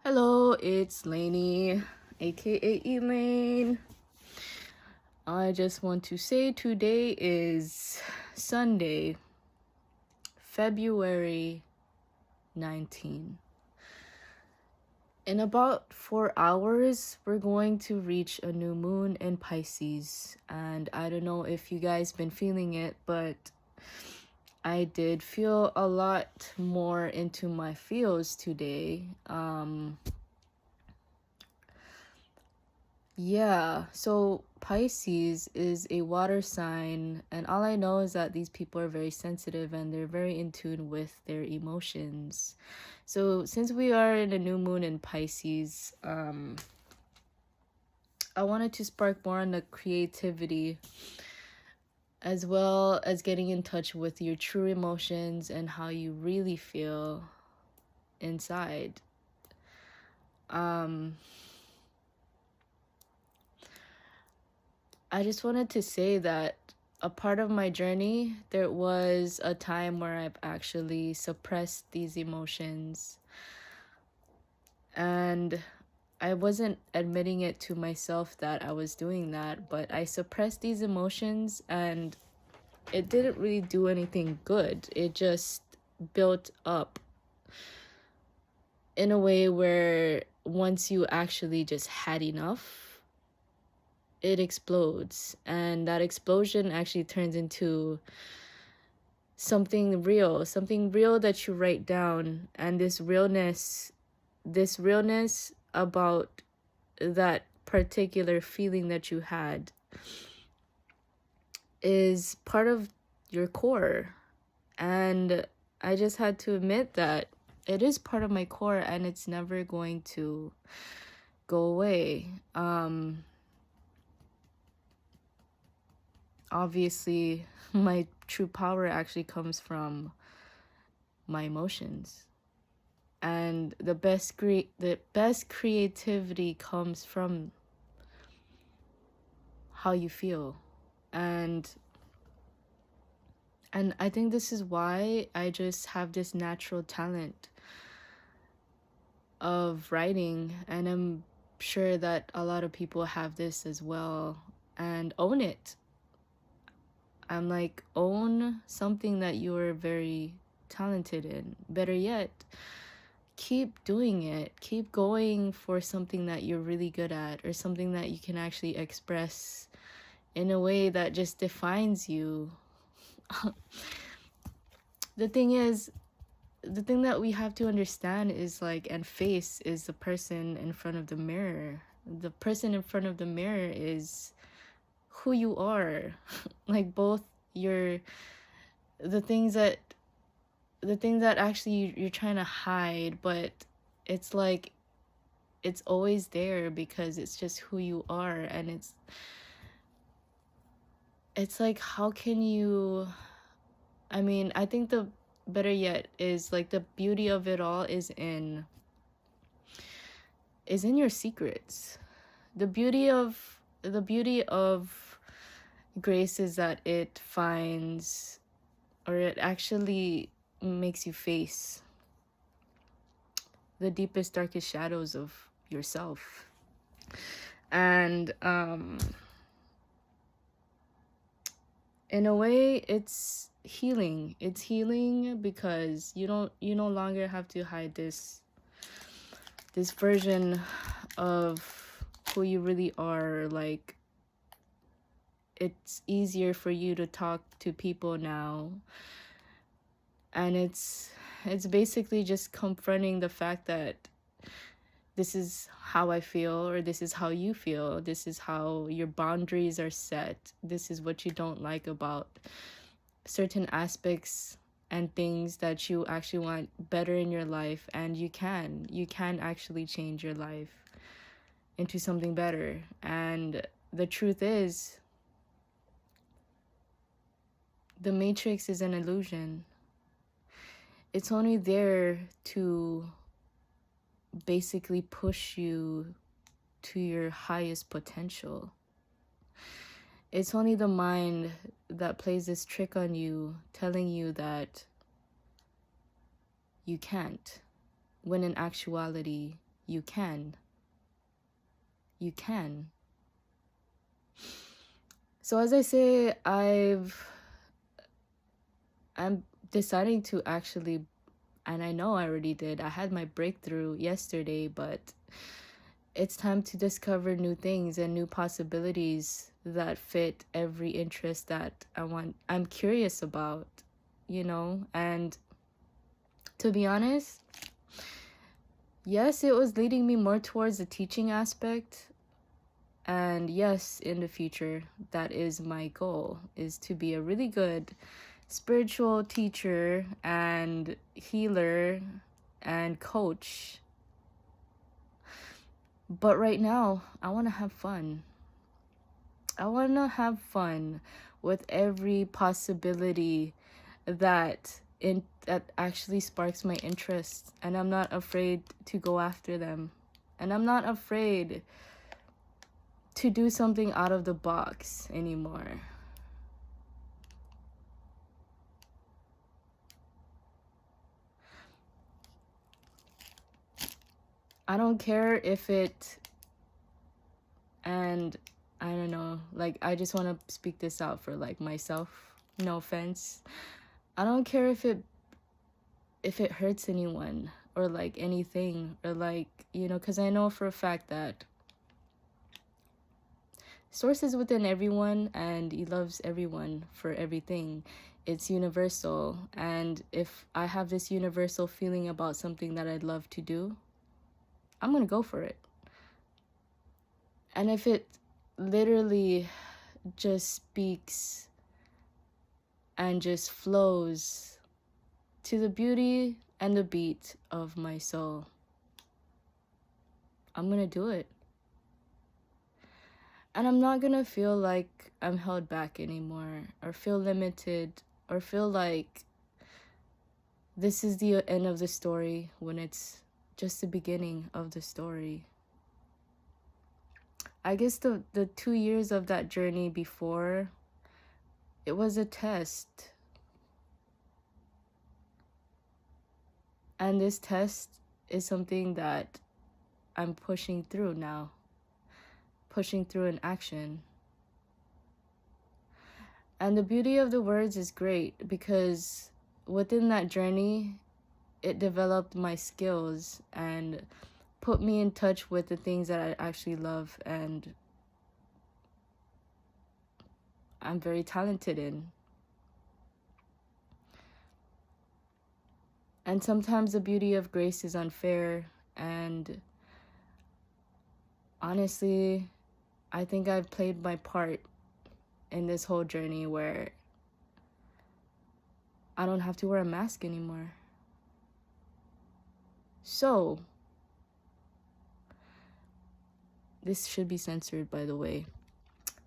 Hello, it's Lainey, aka Elaine. I just want to say today is Sunday, February 19. In about 4 hours, we're going to reach a new moon in Pisces. And I don't know if you guys been feeling it, but I did feel a lot more into my feels today. Yeah, so Pisces is a water sign, and all I know is that these people are very sensitive and they're very in tune with their emotions. So, since we are in a new moon in Pisces, I wanted to spark more on the creativity as well as getting in touch with your true emotions and how you really feel inside. I just wanted to say that a part of my journey, there was a time where I've actually suppressed these emotions. And I wasn't admitting it to myself that I was doing that, but I suppressed these emotions and it didn't really do anything good. It just built up in a way where once you actually just had enough, it explodes, and that explosion actually turns into something real that you write down. And this realness about that particular feeling that you had is part of your core. And I just had to admit that it is part of my core and it's never going to go away. Obviously, my true power actually comes from my emotions. And the best creativity comes from how you feel. And I think this is why I just have this natural talent of writing, and I'm sure that a lot of people have this as well, and own it. I'm like, own something that you're very talented in. Better yet, keep doing it. Keep going for something that you're really good at, or something that you can actually express in a way that just defines you. The thing is, the thing that we have to understand is like, and face, is the person in front of the mirror. The person in front of the mirror is who you are. Like both your the things that actually you're trying to hide, but it's like it's always there because it's just who you are. And it's like, how can you, I think the better yet is like the beauty of it all is in your secrets. The beauty of grace is that it finds, or it actually makes you face the deepest, darkest shadows of yourself. And in a way, it's healing. It's healing because you no longer have to hide this version of who you really are. Like, it's easier for you to talk to people now, and it's basically just confronting the fact that this is how I feel, or this is how you feel, this is how your boundaries are set, this is what you don't like about certain aspects and things that you actually want better in your life. And you can actually change your life into something better. And the truth is, the matrix is an illusion. It's only there to basically push you to your highest potential. It's only the mind that plays this trick on you, telling you that you can't, when in actuality, You can. You can. So as I say, I'm deciding to actually, and I know I already did. I had my breakthrough yesterday, but it's time to discover new things and new possibilities that fit every interest that I'm curious about, And to be honest, yes, it was leading me more towards the teaching aspect. And yes, in the future, that is my goal, is to be a really good spiritual teacher and healer and coach. But right now, I want to have fun. I want to have fun with every possibility that actually sparks my interest, and I'm not afraid to go after them. And I'm not afraid to do something out of the box anymore. I don't care if it, and I don't know, like, I just want to speak this out for like myself, no offense. I don't care if it hurts anyone or like anything, or like, because I know for a fact that Source is within everyone and he loves everyone for everything. It's universal, and if I have this universal feeling about something that I'd love to do, I'm gonna go for it. And if it literally just speaks and just flows to the beauty and the beat of my soul, I'm gonna do it. And I'm not gonna feel like I'm held back anymore, or feel limited, or feel like this is the end of the story when it's just the beginning of the story. I guess the 2 years of that journey before, it was a test. And this test is something that I'm pushing through now. Pushing through in action. And the beauty of the words is great, because within that journey, it developed my skills and put me in touch with the things that I actually love and I'm very talented in. And sometimes the beauty of grace is unfair, and honestly, I think I've played my part in this whole journey where I don't have to wear a mask anymore. So, this should be censored, by the way.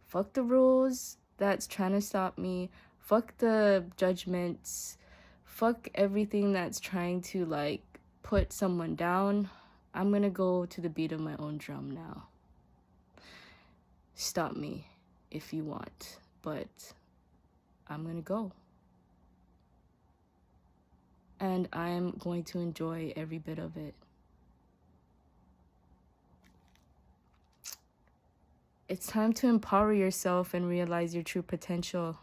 Fuck the rules that's trying to stop me. Fuck the judgments. Fuck everything that's trying to, like, put someone down. I'm gonna go to the beat of my own drum now. Stop me if you want, but I'm gonna go. And I'm going to enjoy every bit of it. It's time to empower yourself and realize your true potential.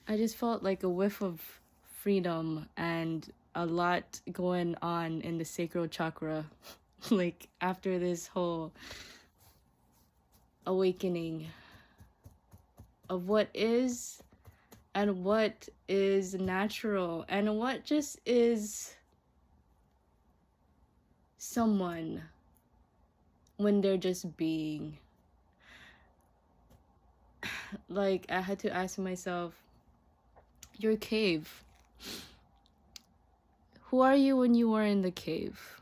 I just felt like a whiff of freedom and a lot going on in the sacral chakra. Like, after this whole awakening of what is and what is natural and what just is someone when they're just being. Like, I had to ask myself, your cave. Who are you when you are in the cave?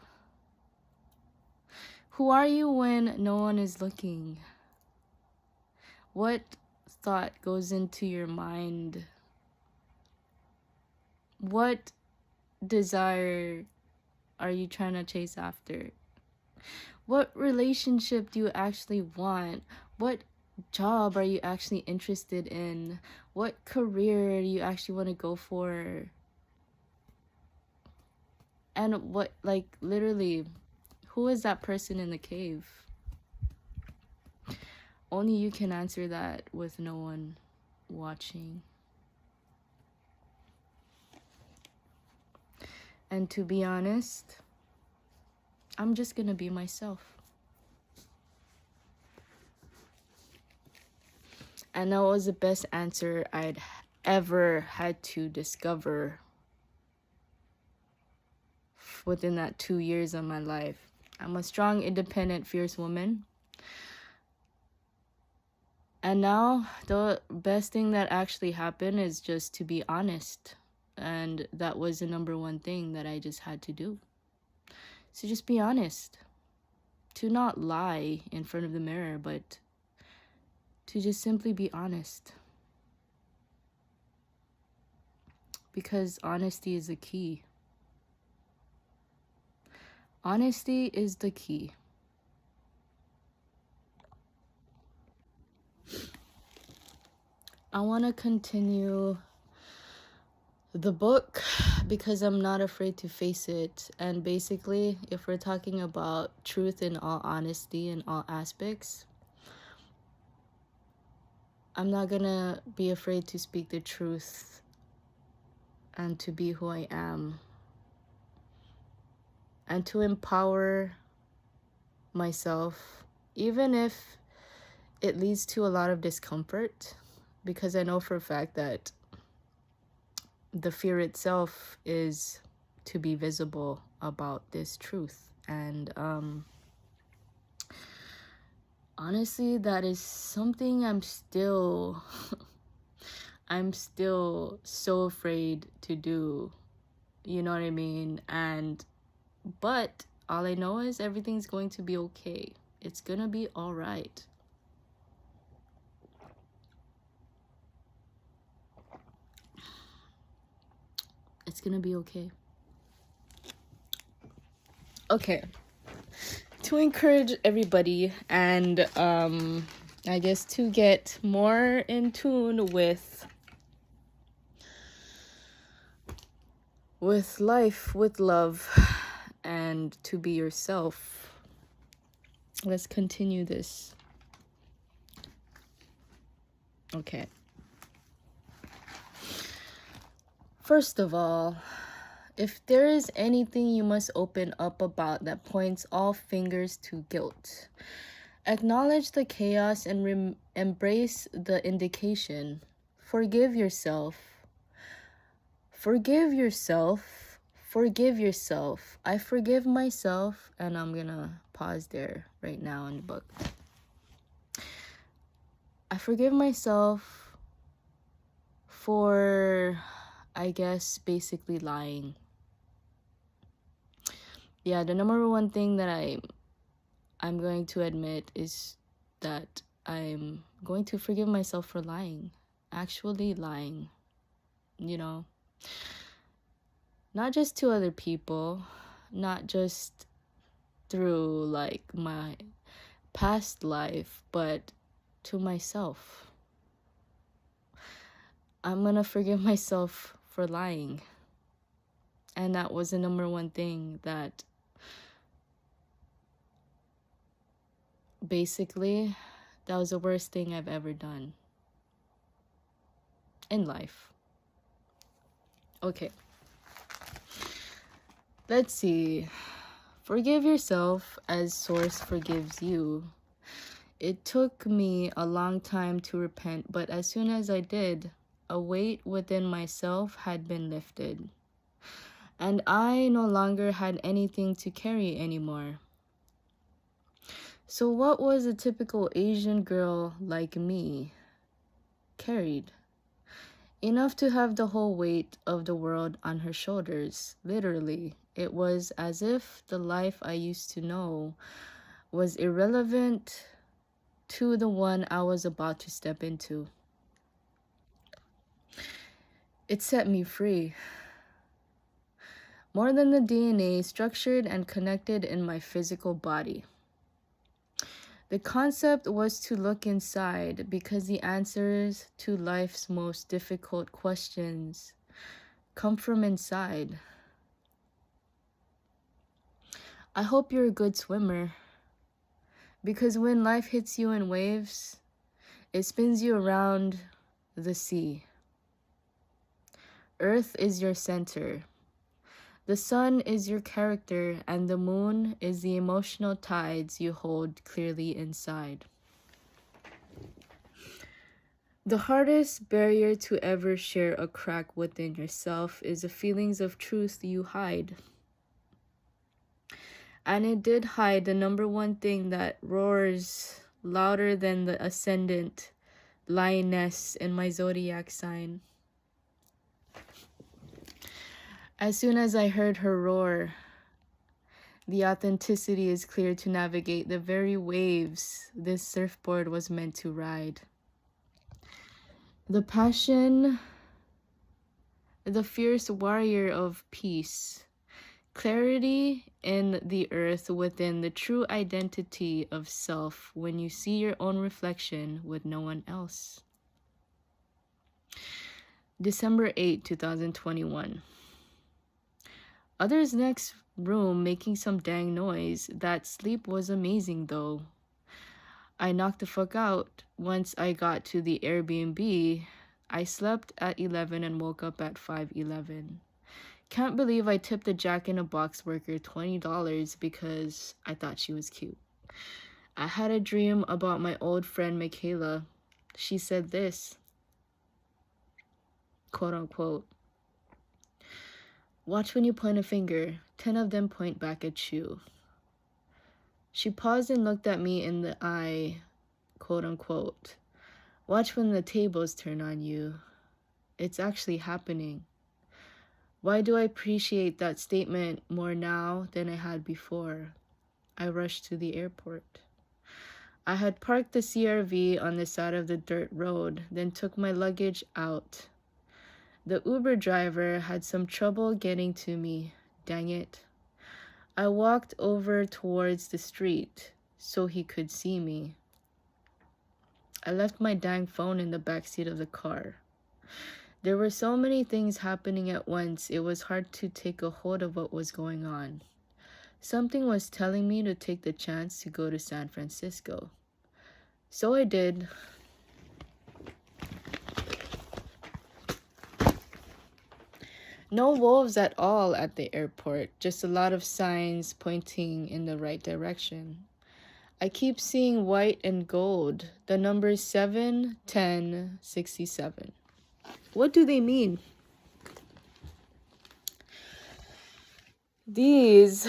Who are you when no one is looking? What thought goes into your mind? What desire are you trying to chase after? What relationship do you actually want? What job are you actually interested in? what career you actually want to go for, and what, like, literally, who is that person in the cave? Only you can answer that with no one watching. And to be honest, I'm just gonna be myself. And that was the best answer I'd ever had to discover within that 2 years of my life. I'm a strong, independent, fierce woman. And now the best thing that actually happened is just to be honest. And that was the number one thing that I just had to do. So just be honest. To not lie in front of the mirror, but to just simply be honest. Because honesty is the key. Honesty is the key. I want to continue the book because I'm not afraid to face it. And basically, if we're talking about truth in all honesty in all aspects, I'm not gonna be afraid to speak the truth and to be who I am and to empower myself, even if it leads to a lot of discomfort, because I know for a fact that the fear itself is to be visible about this truth. And honestly, that is something I'm still so afraid to do. You know what I mean? But all I know is everything's going to be okay. It's gonna be all right. It's gonna be okay. Okay. To encourage everybody and I guess to get more in tune with life, with love, and to be yourself. Let's continue this. Okay. First of all, if there is anything you must open up about that points all fingers to guilt, acknowledge the chaos and embrace the indication. Forgive yourself. Forgive yourself. Forgive yourself. I forgive myself, and I'm gonna pause there right now in the book. I forgive myself for, I guess, basically lying. Yeah, the number one thing that I'm going to admit is that I'm going to forgive myself for lying. Actually lying. You know, not just to other people, not just through like my past life, but to myself. I'm gonna forgive myself for lying. And that was the number one thing that basically, that was the worst thing I've ever done in life. Okay. Let's see. Forgive yourself as Source forgives you. It took me a long time to repent, but as soon as I did, a weight within myself had been lifted. And I no longer had anything to carry anymore. So what was a typical Asian girl like me carried? Enough to have the whole weight of the world on her shoulders, literally. It was as if the life I used to know was irrelevant to the one I was about to step into. It set me free. More than the DNA structured and connected in my physical body. The concept was to look inside because the answers to life's most difficult questions come from inside. I hope you're a good swimmer because when life hits you in waves, it spins you around the sea. Earth is your center. The sun is your character, and the moon is the emotional tides you hold clearly inside. The hardest barrier to ever share a crack within yourself is the feelings of truth you hide. And it did hide the number one thing that roars louder than the ascendant lioness in my zodiac sign. As soon as I heard her roar, the authenticity is clear to navigate the very waves this surfboard was meant to ride. The passion, the fierce warrior of peace, clarity in the earth within the true identity of self when you see your own reflection with no one else. December 8, 2021. Others next room making some dang noise. That sleep was amazing though. I knocked the fuck out once I got to the Airbnb. I slept at 11 and woke up at 5:11. Can't believe I tipped the Jack in a Box worker $20 because I thought she was cute. I had a dream about my old friend Michaela. She said this, quote unquote, "Watch when you point a finger, 10 of them point back at you." She paused and looked at me in the eye, quote unquote, "Watch when the tables turn on you. It's actually happening." Why do I appreciate that statement more now than I had before? I rushed to the airport. I had parked the CRV on the side of the dirt road, then took my luggage out. The Uber driver had some trouble getting to me. Dang it. I walked over towards the street so he could see me. I left my dang phone in the backseat of the car. There were so many things happening at once, it was hard to take a hold of what was going on. Something was telling me to take the chance to go to San Francisco. So I did. No wolves at all at the airport, just a lot of signs pointing in the right direction. I keep seeing white and gold, the numbers 7, 10, 67. What do they mean? These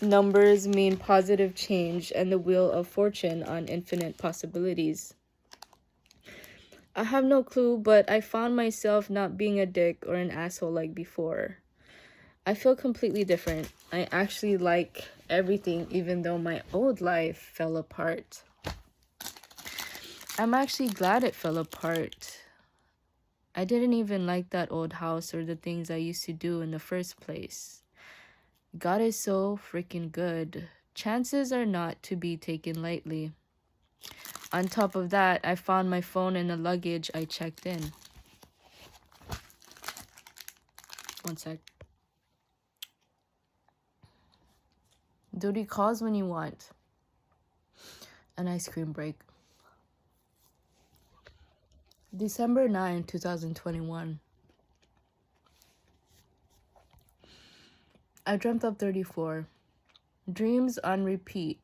numbers mean positive change and the wheel of fortune on infinite possibilities. I have no clue, but I found myself not being a dick or an asshole like before. I feel completely different. I actually like everything, even though my old life fell apart. I'm actually glad it fell apart. I didn't even like that old house or the things I used to do in the first place. God is so freaking good. Chances are not to be taken lightly. On top of that, I found my phone in the luggage I checked in. One sec. Duty calls when you want. An ice cream break. December 9, 2021. I dreamt of 34. Dreams on repeat.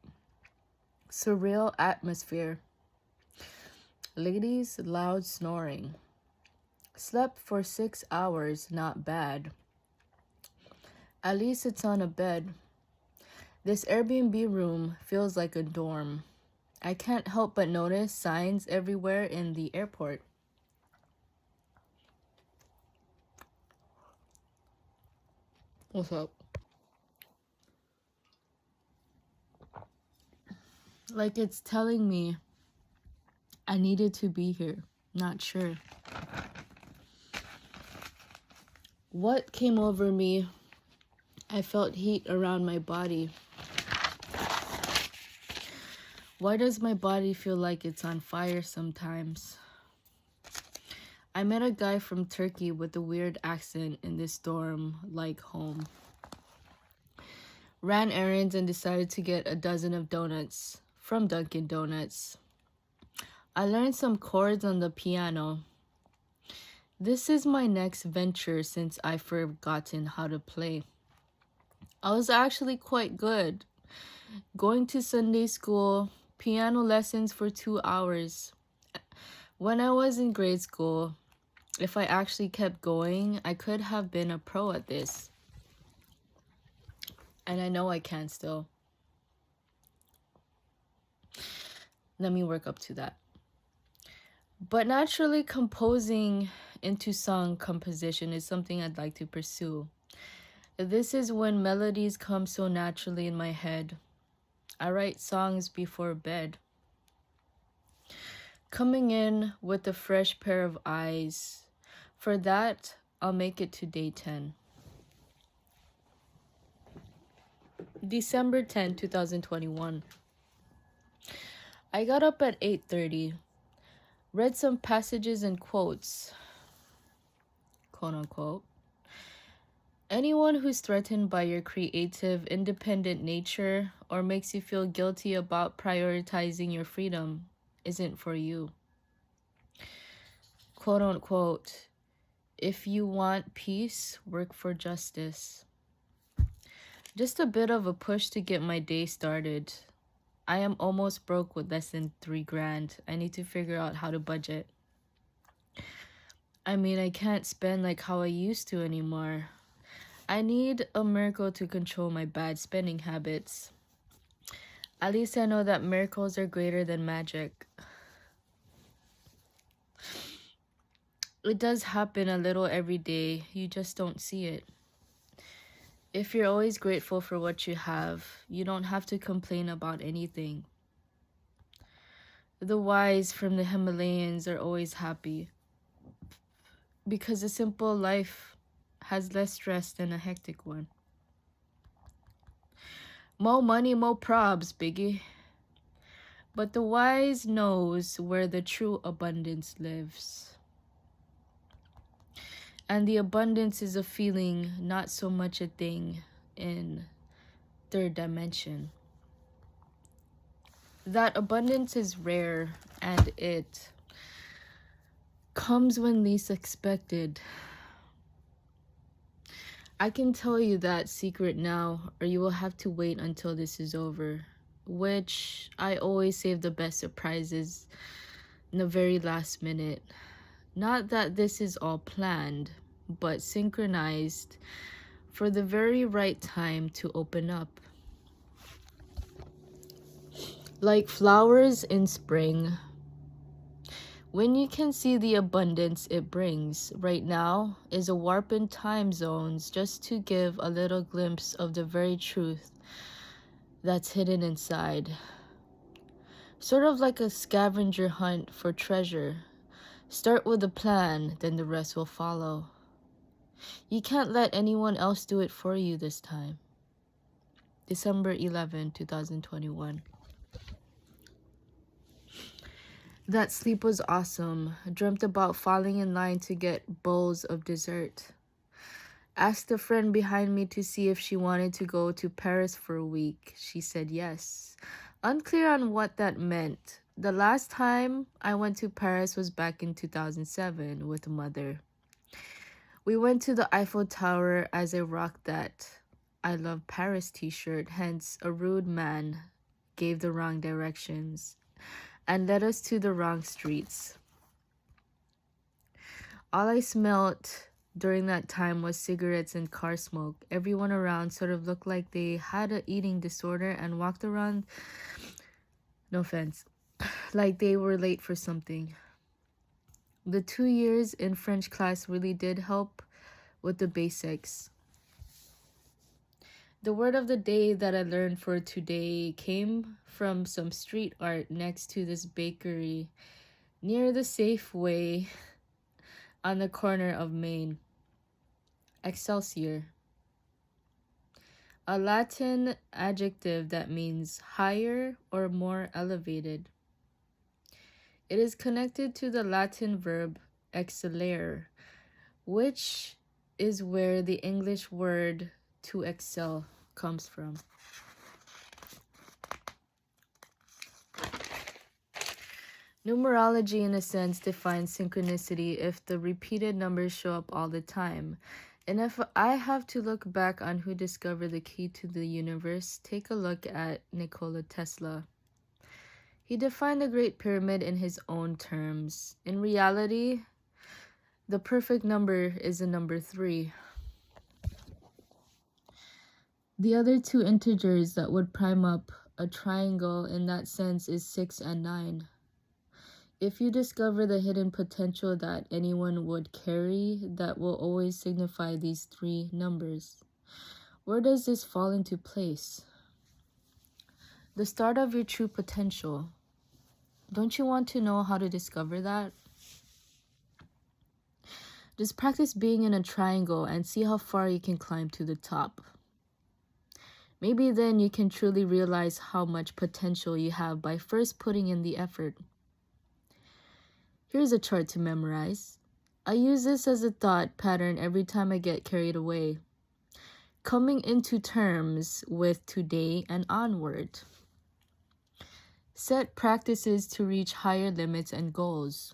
Surreal atmosphere. Ladies, loud snoring. Slept for 6 hours, not bad. At least it's on a bed. This Airbnb room feels like a dorm. I can't help but notice signs everywhere in the airport. What's up? Like it's telling me I needed to be here. Not sure. What came over me? I felt heat around my body. Why does my body feel like it's on fire sometimes? I met a guy from Turkey with a weird accent in this dorm, like home. Ran errands and decided to get a dozen of donuts from Dunkin' Donuts. I learned some chords on the piano. This is my next venture since I've forgotten how to play. I was actually quite good. Going to Sunday school, piano lessons for 2 hours. When I was in grade school, if I actually kept going, I could have been a pro at this. And I know I can still. Let me work up to that. But naturally, composing into song composition is something I'd like to pursue. This is when melodies come so naturally in my head. I write songs before bed. Coming in with a fresh pair of eyes. For that, I'll make it to day 10. December 10, 2021. I got up at 8:30, read some passages and quotes, quote unquote. Anyone who's threatened by your creative, independent nature or makes you feel guilty about prioritizing your freedom isn't for you. Quote unquote, if you want peace, work for justice. Just a bit of a push to get my day started. I am almost broke with less than $3,000. I need to figure out how to budget. I mean, I can't spend like how I used to anymore. I need a miracle to control my bad spending habits. At least I know that miracles are greater than magic. It does happen a little every day. You just don't see it. If you're always grateful for what you have, you don't have to complain about anything. The wise from the Himalayas are always happy because a simple life has less stress than a hectic one. More money, more probs, Biggie. But the wise knows where the true abundance lives. And the abundance is a feeling, not so much a thing in third dimension. That abundance is rare and it comes when least expected. I can tell you that secret now, or you will have to wait until this is over, which I always save the best surprises in the very last minute. Not that this is all planned, but synchronized for the very right time to open up. Like flowers in spring, when you can see the abundance it brings. Right now is a warp in time zones just to give a little glimpse of the very truth that's hidden inside. Sort of like a scavenger hunt for treasure. Start with a plan, then the rest will follow. You can't let anyone else do it for you this time. December 11, 2021. That sleep was awesome. Dreamt about falling in line to get bowls of dessert. Asked a friend behind me to see if she wanted to go to Paris for a week. She said yes. Unclear on what that meant. The last time I went to Paris was back in 2007 with mother. We went to the Eiffel Tower as I rocked that I love Paris t-shirt, hence a rude man gave the wrong directions and led us to the wrong streets. All I smelt during that time was cigarettes and car smoke. Everyone around sort of looked like they had an eating disorder and walked around, no offense, like they were late for something. The 2 years in French class really did help with the basics. The word of the day that I learned for today came from some street art next to this bakery near the Safeway on the corner of Main. Excelsior. a Latin adjective that means higher or more elevated. It is connected to the Latin verb excellere, which is where the English word to excel comes from. Numerology, in a sense, defines synchronicity if the repeated numbers show up all the time. And if I have to look back on who discovered the key to the universe, take a look at Nikola Tesla. He defined the Great Pyramid in his own terms. In reality, the perfect number is the number 3. The other two integers that would prime up a triangle in that sense is 6 and 9. If you discover the hidden potential that anyone would carry, that will always signify these 3 numbers. Where does this fall into place? The start of your true potential. Don't you want to know how to discover that? Just practice being in a triangle and see how far you can climb to the top. Maybe then you can truly realize how much potential you have by first putting in the effort. Here's a chart to memorize. I use this as a thought pattern every time I get carried away. Coming into terms with today and onward. Set practices to reach higher limits and goals.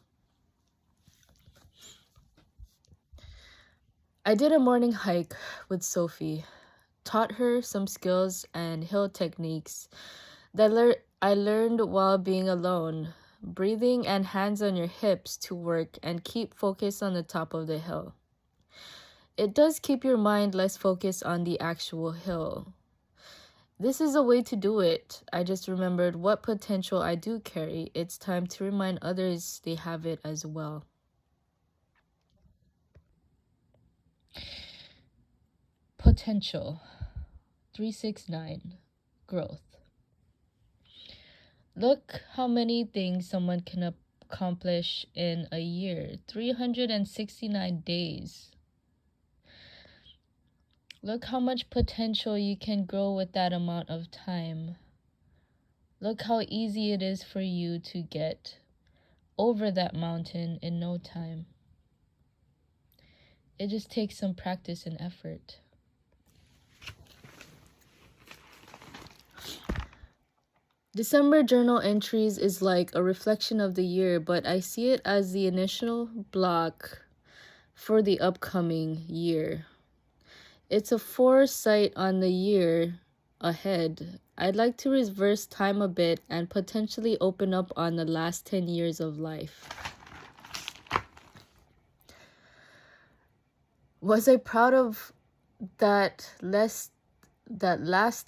I did a morning hike with Sophie. Taught her some skills and hill techniques that I learned while being alone. Breathing and hands on your hips to work and keep focus on the top of the hill. It does keep your mind less focused on the actual hill. This is a way to do it. I just remembered what potential I do carry. It's time to remind others they have it as well. Potential. 369. Growth. Look how many things someone can accomplish in a year. 369 days. Look how much potential you can grow with that amount of time. Look how easy it is for you to get over that mountain in no time. It just takes some practice and effort. December journal entries is like a reflection of the year, but I see it as the initial block for the upcoming year. It's a foresight on the year ahead. I'd like to reverse time a bit and potentially open up on the last 10 years of life. Was I proud of that last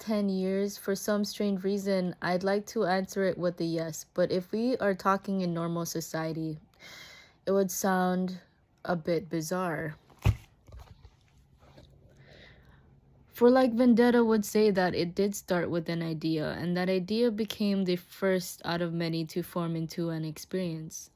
10 years? For some strange reason, I'd like to answer it with a yes. But if we are talking in normal society, it would sound a bit bizarre. For like Vendetta would say that it did start with an idea, and that idea became the first out of many to form into an experience,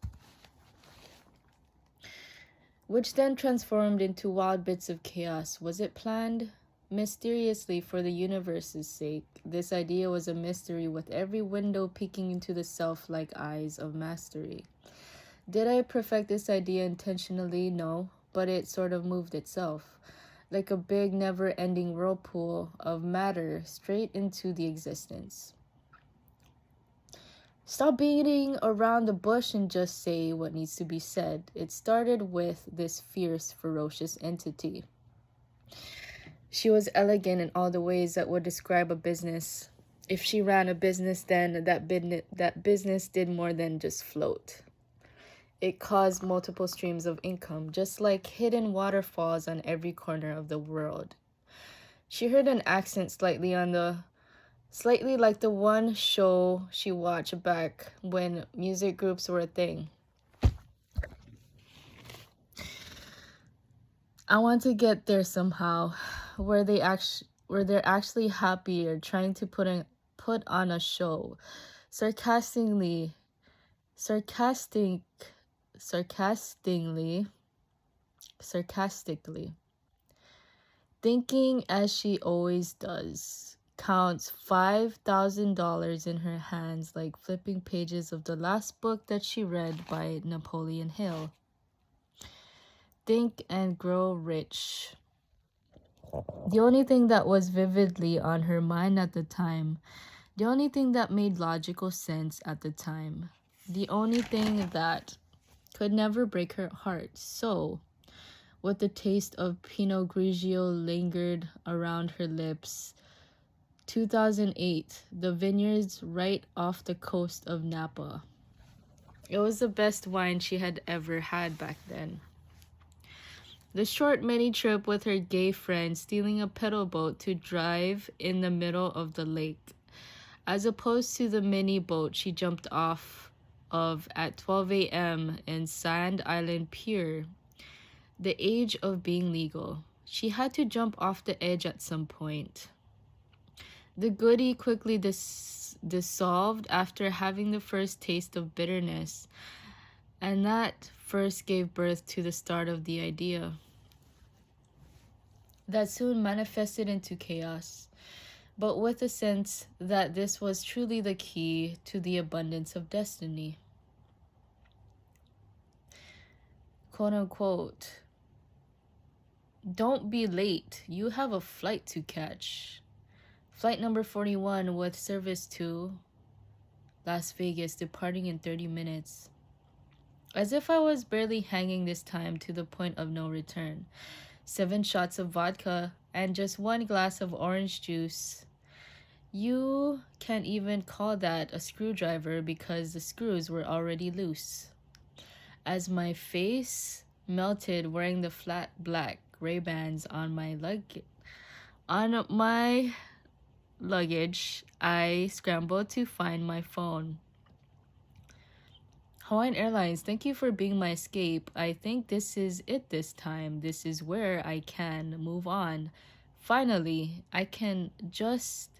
which then transformed into wild bits of chaos. Was it planned? Mysteriously, for the universe's sake, this idea was a mystery with every window peeking into the self-like eyes of mastery. Did I perfect this idea intentionally? No, but it sort of moved itself, like a big never-ending whirlpool of matter straight into the existence. Stop beating around the bush and just say what needs to be said. It started with this fierce, ferocious entity. She was elegant in all the ways that would describe a business. If she ran a business, then that business did more than just float. It caused multiple streams of income, just like hidden waterfalls on every corner of the world. She heard an accent slightly like the one show she watched back when music groups were a thing. I want to get there somehow, where they're actually happy or trying to put on a show, sarcastically. Thinking as she always does, counts $5,000 in her hands like flipping pages of the last book that she read by Napoleon Hill. Think and Grow Rich. The only thing that was vividly on her mind at the time, the only thing that made logical sense at the time, the only thing that could never break her heart. So, with the taste of Pinot Grigio lingered around her lips, 2008, the vineyards right off the coast of Napa. It was the best wine she had ever had back then. The short mini trip with her gay friend stealing a pedal boat to drive in the middle of the lake, as opposed to the mini boat she jumped off of at 12 a.m. in Sand Island Pier. The age of being legal. She had to jump off the edge at some point. The goodie quickly dissolved after having the first taste of bitterness, and that first gave birth to the start of the idea that soon manifested into chaos, but with a sense that this was truly the key to the abundance of destiny. Quote unquote, don't be late, you have a flight to catch. Flight number 41 with service to Las Vegas, departing in 30 minutes. As if I was barely hanging this time to the point of no return. 7 shots of vodka and just 1 glass of orange juice. You can't even call that a screwdriver because the screws were already loose. As my face melted wearing the flat black Ray-Bans on my luggage, I scrambled to find my phone. Hawaiian Airlines, thank you for being my escape. I think this is it this time. This is where I can move on. Finally, I can just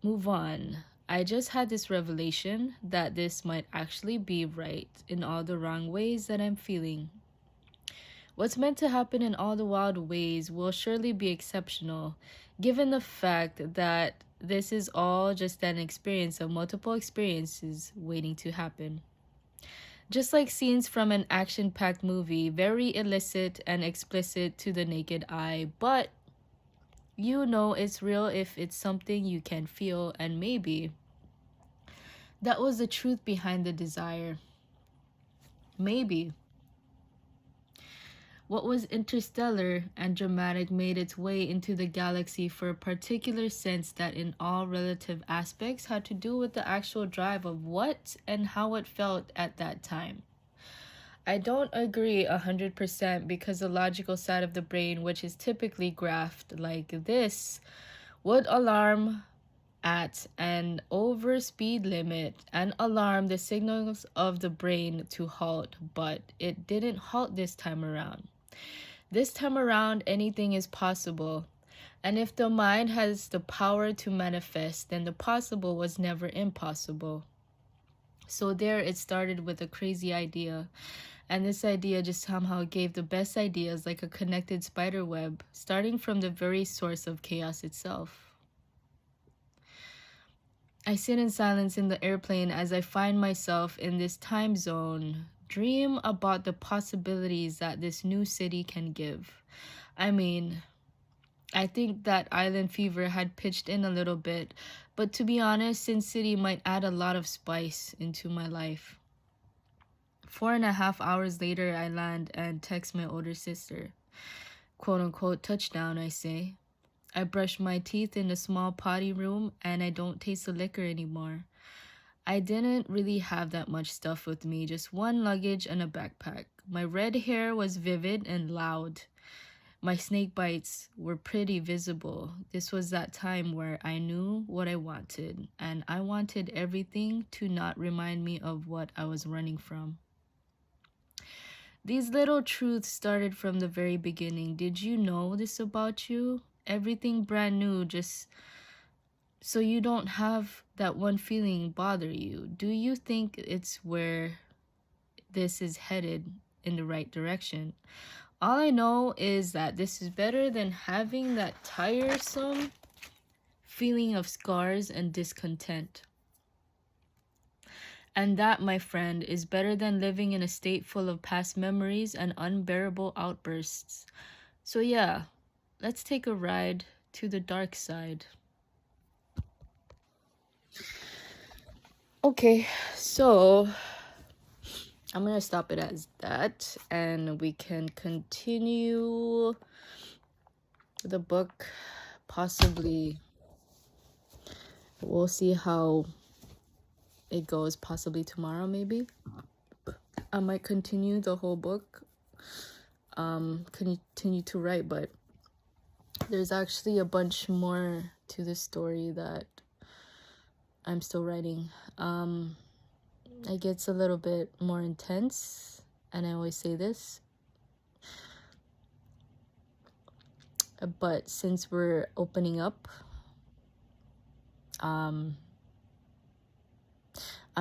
move on. I just had this revelation that this might actually be right in all the wrong ways that I'm feeling. What's meant to happen in all the wild ways will surely be exceptional, given the fact that this is all just an experience of multiple experiences waiting to happen. Just like scenes from an action-packed movie, very illicit and explicit to the naked eye, but you know it's real if it's something you can feel, and maybe that was the truth behind the desire. Maybe what was interstellar and dramatic made its way into the galaxy for a particular sense that in all relative aspects had to do with the actual drive of what and how it felt at that time. I don't agree 100% because the logical side of the brain, which is typically graphed like this, would alarm at an over speed limit and alarm the signals of the brain to halt, but it didn't halt this time around. This time around, anything is possible. And if the mind has the power to manifest, then the possible was never impossible. So there it started with a crazy idea. And this idea just somehow gave the best ideas like a connected spider web, starting from the very source of chaos itself. I sit in silence in the airplane as I find myself in this time zone, dream about the possibilities that this new city can give. I mean, I think that island fever had pitched in a little bit, but to be honest, Sin City might add a lot of spice into my life. 4.5 hours later, I land and text my older sister. Quote unquote touchdown, I say. I brush my teeth in a small potty room and I don't taste the liquor anymore. I didn't really have that much stuff with me, just 1 luggage and a backpack. My red hair was vivid and loud. My snake bites were pretty visible. This was that time where I knew what I wanted, and I wanted everything to not remind me of what I was running from. These little truths started from the very beginning. Did you know this about you? Everything brand new, just so you don't have that one feeling bother you. Do you think it's where this is headed in the right direction? All I know is that this is better than having that tiresome feeling of scars and discontent. And that, my friend, is better than living in a state full of past memories and unbearable outbursts. So yeah, let's take a ride to the dark side. Okay, so I'm gonna stop it as that, and we can continue the book. Possibly, we'll see how it goes. Possibly tomorrow, maybe. I might continue the whole book. Continue to write, but there's actually a bunch more to the story that I'm still writing. It gets a little bit more intense, and I always say this, but since we're opening up, I'm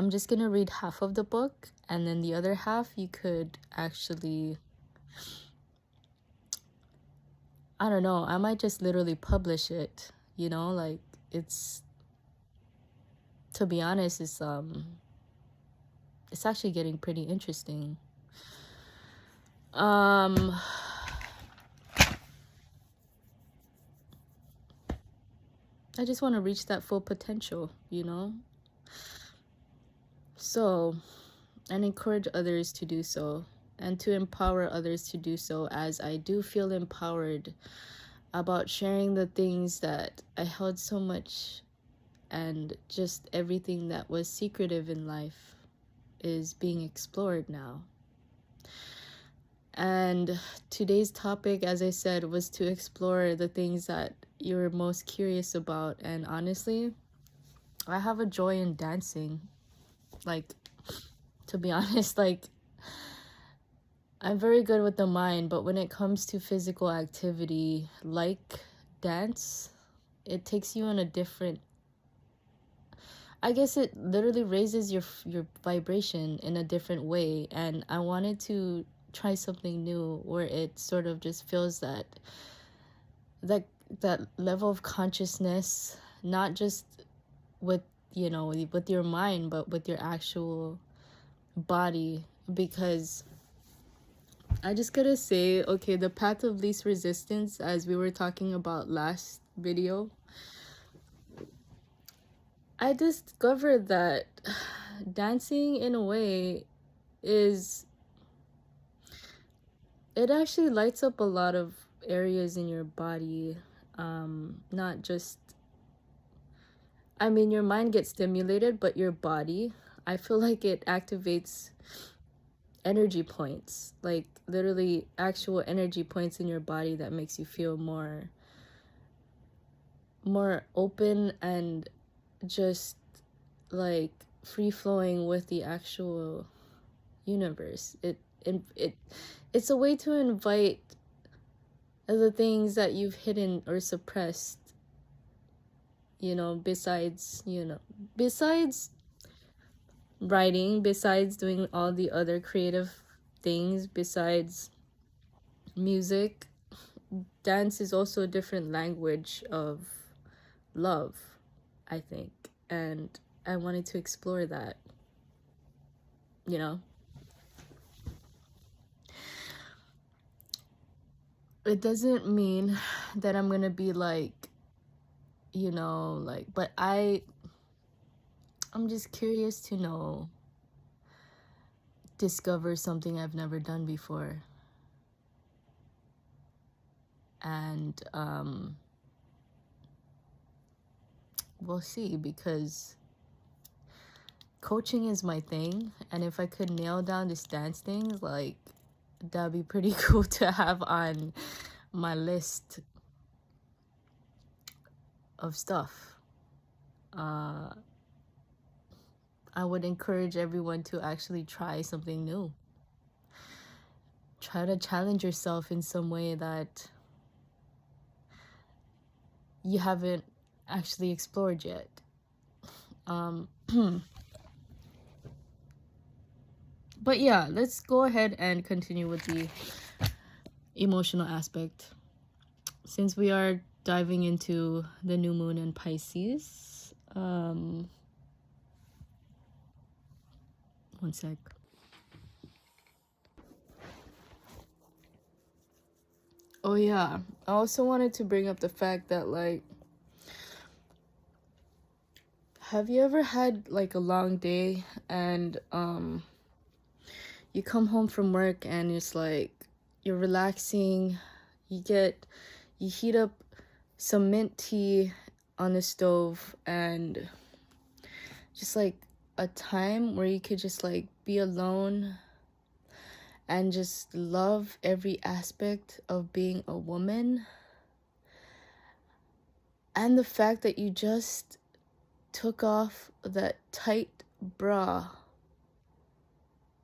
just gonna read half of the book, and then the other half you could actually, I don't know, I might just literally publish it, you know, like, it's, to be honest, it's actually getting pretty interesting. I just want to reach that full potential, you know? So, and encourage others to do so, and to empower others to do so, as I do feel empowered about sharing the things that I held so much, and just everything that was secretive in life is being explored now. And today's topic, as I said, was to explore the things that you're most curious about. And honestly, I have a joy in dancing. Like, to be honest, like, I'm very good with the mind, but when it comes to physical activity like dance, it takes you on a different, I guess it literally raises your vibration in a different way. And I wanted to try something new where it sort of just feels that level of consciousness, not just with, you know, with your mind, but with your actual body. Because I just gotta say, okay, the path of least resistance, as we were talking about last video, I discovered that dancing, in a way, is, it actually lights up a lot of areas in your body. Not just, I mean, your mind gets stimulated, but your body, I feel like it activates energy points, like literally actual energy points in your body that makes you feel more open and just like free flowing with the actual universe. It's a way to invite the things that you've hidden or suppressed, you know, besides writing, besides doing all the other creative things, besides music. Dance is also a different language of love, I think, and I wanted to explore that, you know. It doesn't mean that I'm gonna be like, you know, like, but I'm just curious to know, discover something I've never done before. And we'll see, because coaching is my thing, and if I could nail down this dance thing, like, that'd be pretty cool to have on my list of stuff. I would encourage everyone to actually try something new. Try to challenge yourself in some way that you haven't actually explored yet. But yeah, let's go ahead and continue with the, emotional aspect. Since we are diving into the new moon in Pisces, one sec. Oh yeah, I also wanted to bring up the fact that, like, have you ever had like a long day and you come home from work and it's like you're relaxing, you heat up some mint tea on the stove, and just like a time where you could just like be alone and just love every aspect of being a woman, and the fact that you just took off that tight bra.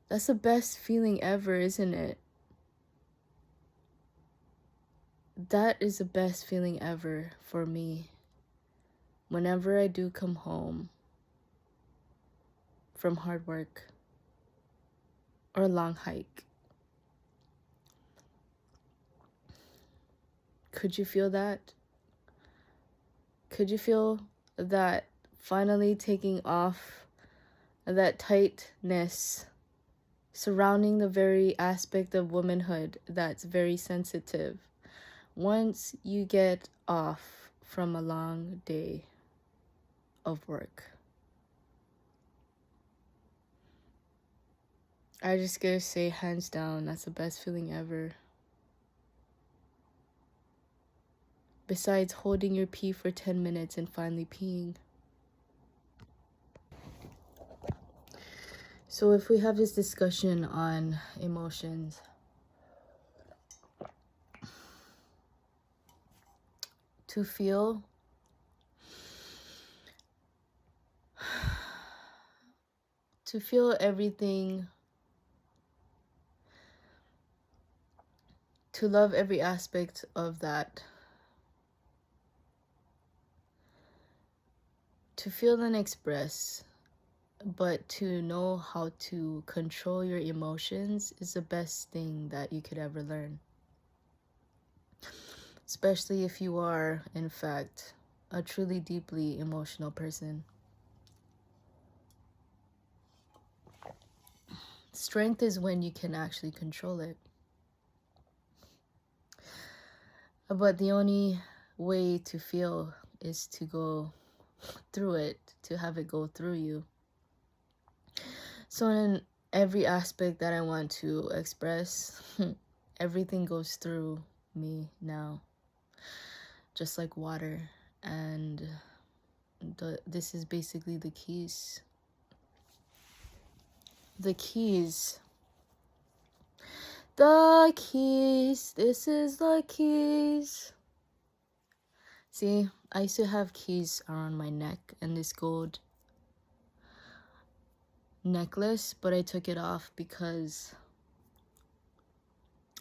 That's the best feeling ever, isn't it? That is the best feeling ever for me. Whenever I do come home from hard work or a long hike. Could you feel that? Could you feel that finally taking off that tightness surrounding the very aspect of womanhood that's very sensitive once you get off from a long day of work? I just gotta say, hands down, that's the best feeling ever. Besides holding your pee for 10 minutes and finally peeing. So if we have this discussion on emotions, to feel everything, to love every aspect of that, to feel and express, but to know how to control your emotions is the best thing that you could ever learn. Especially if you are, in fact, a truly deeply emotional person. Strength is when you can actually control it. But the only way to feel is to go through it, to have it go through you. So in every aspect that I want to express, everything goes through me now, just like water. And this is basically the keys. The keys. The keys. This is the keys. See, I used to have keys around my neck and this gold necklace, but I took it off because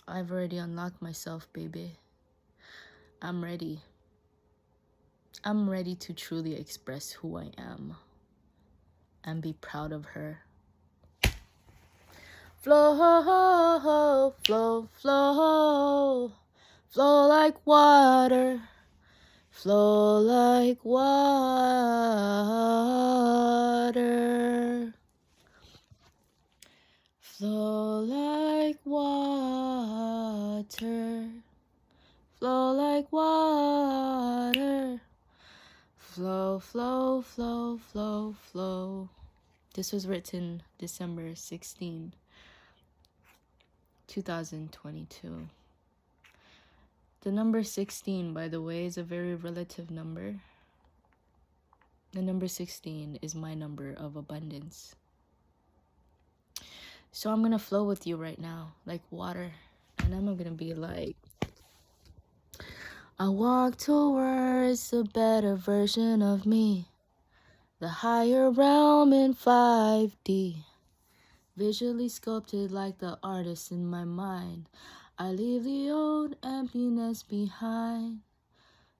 I've already unlocked myself, baby. I'm ready. I'm ready to truly express who I am and be proud of her. Flow, flow, flow, flow like water, flow like water, flow like water, flow like water, flow, flow, flow, flow, flow. This was written December 16, 2022. The number 16, by the way, is a very relative number. The number 16 is my number of abundance. So I'm gonna flow with you right now, like water. And I'm gonna be like, I walk towards a better version of me, the higher realm in 5D. Visually sculpted like the artist in my mind. I leave the old emptiness behind.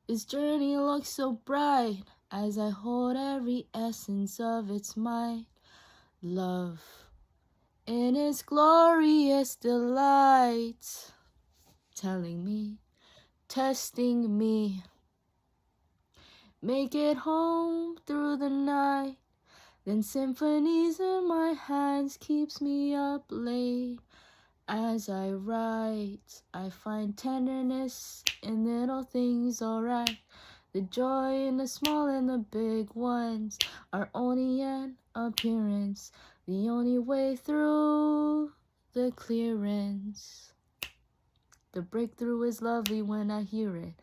This journey looks so bright as I hold every essence of its might. Love in its glorious delight. telling me, testing me. Make it home through the night. Then symphonies in my hands keeps me up late. As I write, I find tenderness in little things, alright. The joy in the small and the big ones are only an appearance. The only way through the clearance. The breakthrough is lovely when I hear it.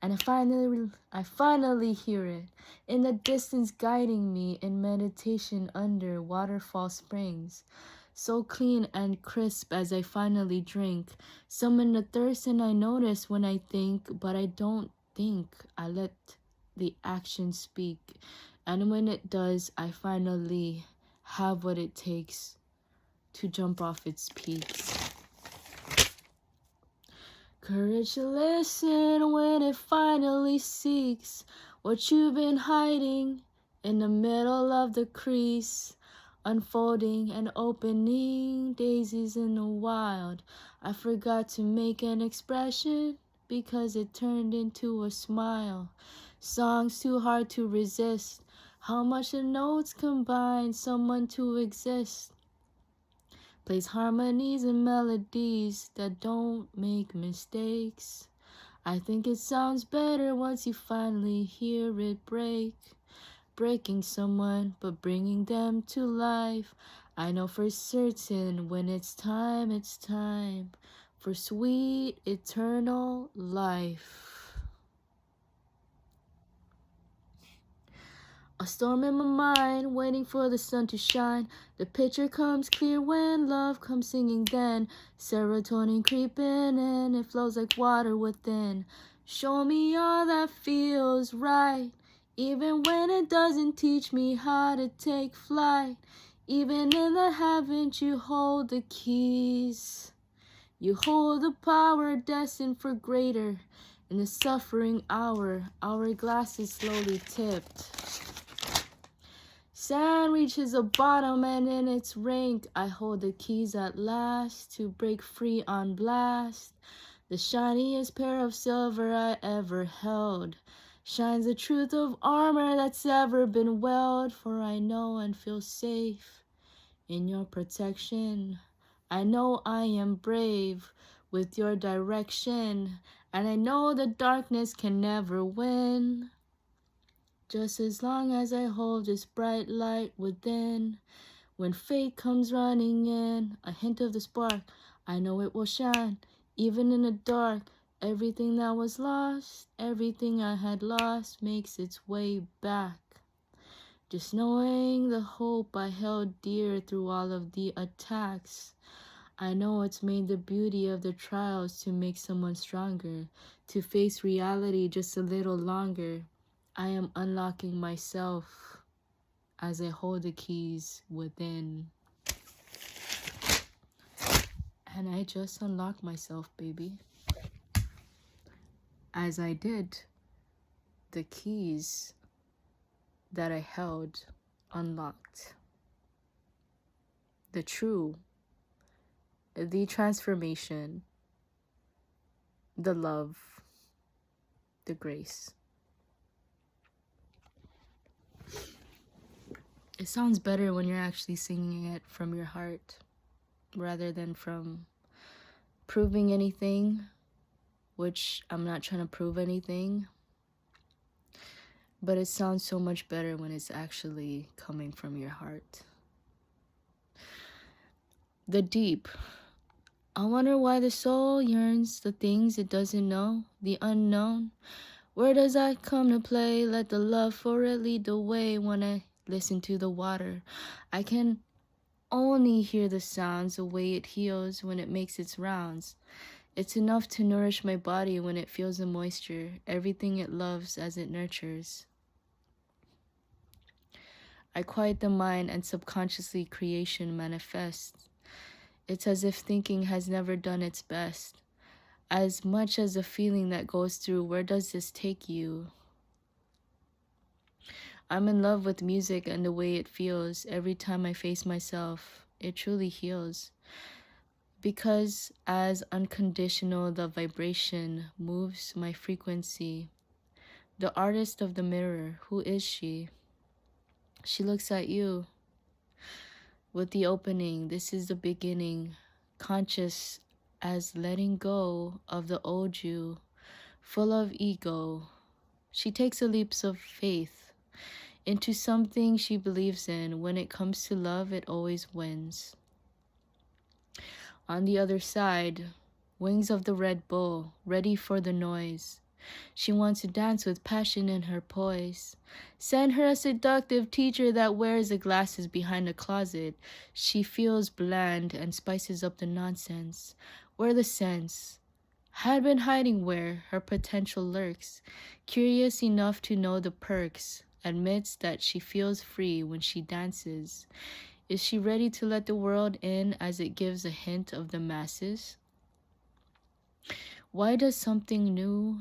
And I finally hear it in the distance, guiding me in meditation under waterfall springs. So clean and crisp as I finally drink. Summon the thirst and I notice when I think, but I don't think. I let the action speak. And when it does, I finally have what it takes to jump off its peaks. Courage to listen when it finally seeks what you've been hiding in the middle of the crease. Unfolding and opening daisies in the wild. I forgot to make an expression because it turned into a smile. Songs too hard to resist. How much the notes combine someone to exist. Plays harmonies and melodies that don't make mistakes. I think it sounds better once you finally hear it break. Breaking someone, but bringing them to life. I know for certain when it's time for sweet eternal life. A storm in my mind, waiting for the sun to shine. The picture comes clear when love comes singing then. Serotonin creeping in, it flows like water within. Show me all that feels right. Even when it doesn't teach me how to take flight. Even in the heavens you hold the keys. You hold the power destined for greater. In the suffering hour, our glass is slowly tipped. Sand reaches the bottom and in its rank, I hold the keys at last to break free on blast. The shiniest pair of silver I ever held shines the truth of armor that's ever been weld. For I know and feel safe in your protection. I know I am brave with your direction. And I know the darkness can never win. Just as long as I hold this bright light within. When fate comes running in, a hint of the spark, I know it will shine, even in the dark. Everything that was lost, everything I had lost makes its way back. Just knowing the hope I held dear through all of the attacks. I know it's made the beauty of the trials to make someone stronger, to face reality just a little longer. I am unlocking myself as I hold the keys within. And I just unlocked myself, baby. As I did, the keys that I held unlocked. The transformation, the love, the grace. It sounds better when you're actually singing it from your heart rather than from proving anything, which I'm not trying to prove anything. But it sounds so much better when it's actually coming from your heart. The deep. I wonder why the soul yearns the things it doesn't know, the unknown. Where does that come to play? Let the love for it lead the way. When I listen to the water, I can only hear the sounds, the way it heals when it makes its rounds. It's enough to nourish my body when it feels the moisture, everything it loves as it nurtures. I quiet the mind and subconsciously creation manifests. It's as if thinking has never done its best. As much as the feeling that goes through, where does this take you? I'm in love with music and the way it feels. Every time I face myself, it truly heals. Because as unconditional the vibration moves my frequency, the artist of the mirror, who is she? She looks at you with the opening. This is the beginning, conscious as letting go of the old you, full of ego. She takes a leap of faith into something she believes in. When it comes to love, it always wins. On the other side, wings of the Red Bull, ready for the noise. She wants to dance with passion in her poise. Send her a seductive teacher that wears the glasses behind a closet. She feels bland and spices up the nonsense. Where the sense had been hiding where her potential lurks. Curious enough to know the perks. Admits that she feels free when she dances. Is she ready to let the world in as it gives a hint of the masses? Why does something new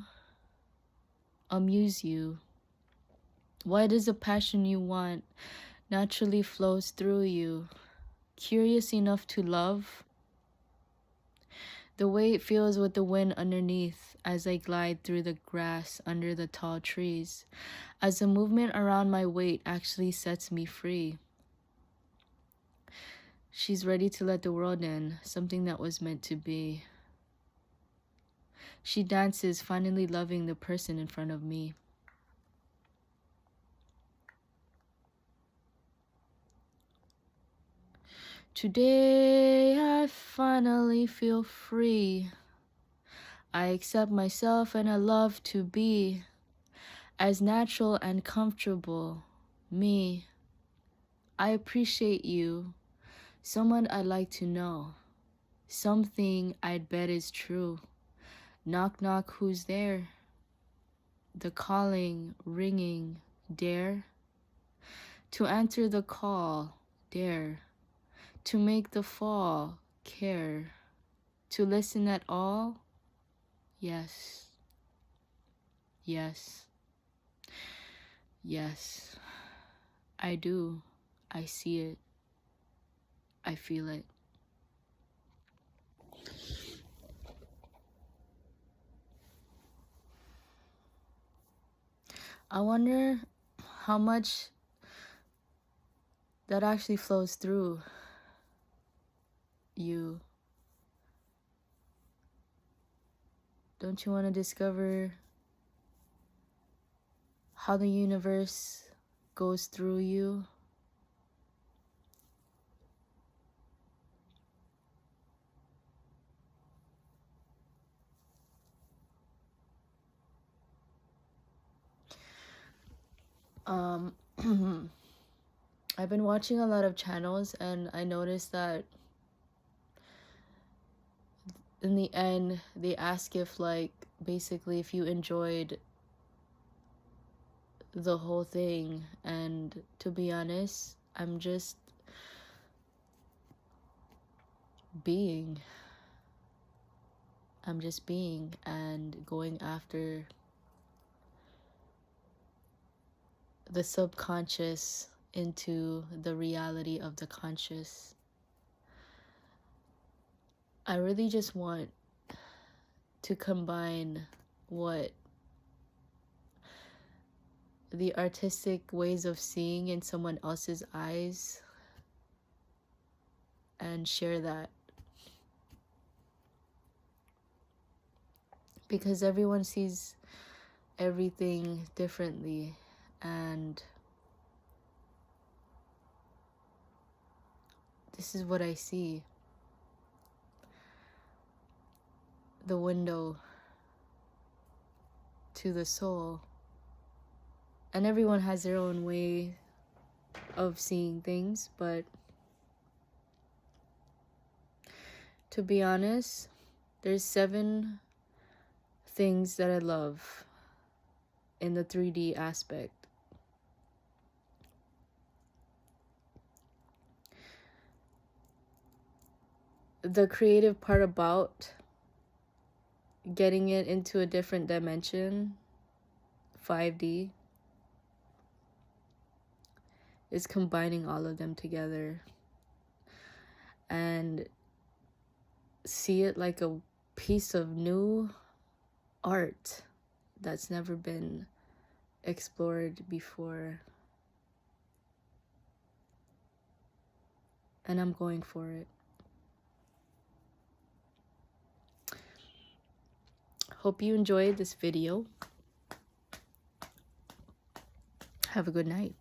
amuse you? Why does the passion you want naturally flows through you? Curious enough to love? The way it feels with the wind underneath as I glide through the grass under the tall trees, as the movement around my weight actually sets me free. She's ready to let the world in, something that was meant to be. She dances, finally loving the person in front of me. Today I finally feel free. I accept myself and I love to be as natural and comfortable, me. I appreciate you, someone I'd like to know, something I'd bet is true. Knock knock, who's there? The calling, ringing, dare to answer the call, dare to make the fall, care to listen at all. Yes, yes, yes, I do. I see it. I feel it. I wonder how much that actually flows through you. Don't you want to discover how the universe goes through you? Um, I've been watching a lot of channels and I noticed that in the end they ask if like basically if you enjoyed the whole thing, and to be honest, I'm just being. I'm just being and going after the subconscious into the reality of the conscious. I really just want to combine what the artistic ways of seeing in someone else's eyes and share that, because everyone sees everything differently, and this is what I see. The window to the soul. And everyone has their own way of seeing things, but to be honest, there's 7 things that I love in the 3D aspect. The creative part about getting it into a different dimension, 5D, is combining all of them together. And see it like a piece of new art that's never been explored before. And I'm going for it. Hope you enjoyed this video. Have a good night.